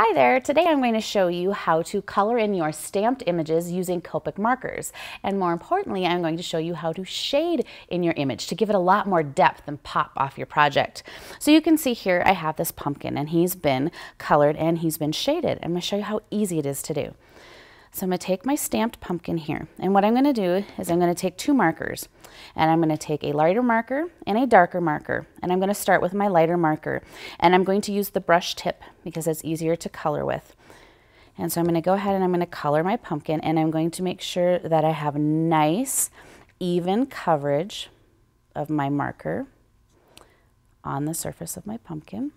Hi there, today I'm going to show you how to color in your stamped images using Copic markers. And more importantly, I'm going to show you how to shade in your image to give it a lot more depth and pop off your project. So you can see here I have this pumpkin and he's been colored and he's been shaded. I'm going to show you how easy it is to do. So I'm going to take my stamped pumpkin here, and what I'm going to do is I'm going to take two markers, and I'm going to take a lighter marker and a darker marker, and I'm going to start with my lighter marker, and I'm going to use the brush tip because it's easier to color with. And so I'm going to go ahead and I'm going to color my pumpkin, and I'm going to make sure that I have nice even coverage of my marker on the surface of my pumpkin.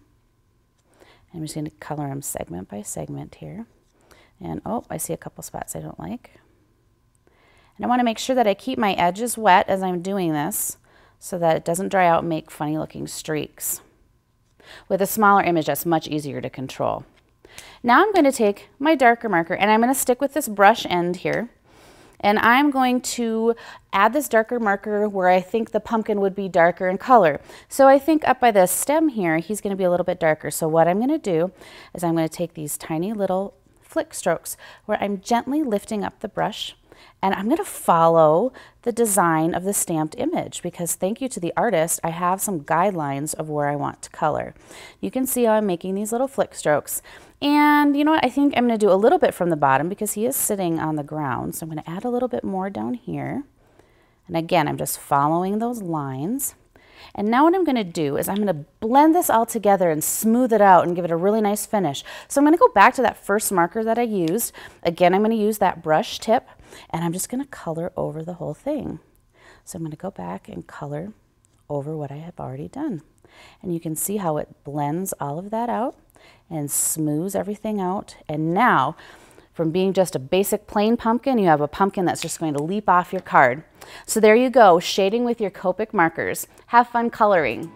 I'm just going to color them segment by segment here. And oh, I see a couple spots I don't like. And I want to make sure that I keep my edges wet as I'm doing this so that it doesn't dry out and make funny looking streaks. With a smaller image, that's much easier to control. Now I'm going to take my darker marker and I'm going to stick with this brush end here. And I'm going to add this darker marker where I think the pumpkin would be darker in color. So I think up by the stem here, he's going to be a little bit darker. So what I'm going to do is I'm going to take these tiny little flick strokes where I'm gently lifting up the brush, and I'm going to follow the design of the stamped image because thank you to the artist, I have some guidelines of where I want to color. You can see how I'm making these little flick strokes, and you know what, I think I'm going to do a little bit from the bottom because he is sitting on the ground, so I'm going to add a little bit more down here. And again, I'm just following those lines. And now what I'm going to do is I'm going to blend this all together and smooth it out and give it a really nice finish. So I'm going to go back to that first marker that I used. Again, I'm going to use that brush tip, and I'm just going to color over the whole thing. So I'm going to go back and color over what I have already done. And you can see how it blends all of that out and smooths everything out. And now, from being just a basic plain pumpkin, you have a pumpkin that's just going to leap off your card. So there you go, shading with your Copic markers. Have fun coloring.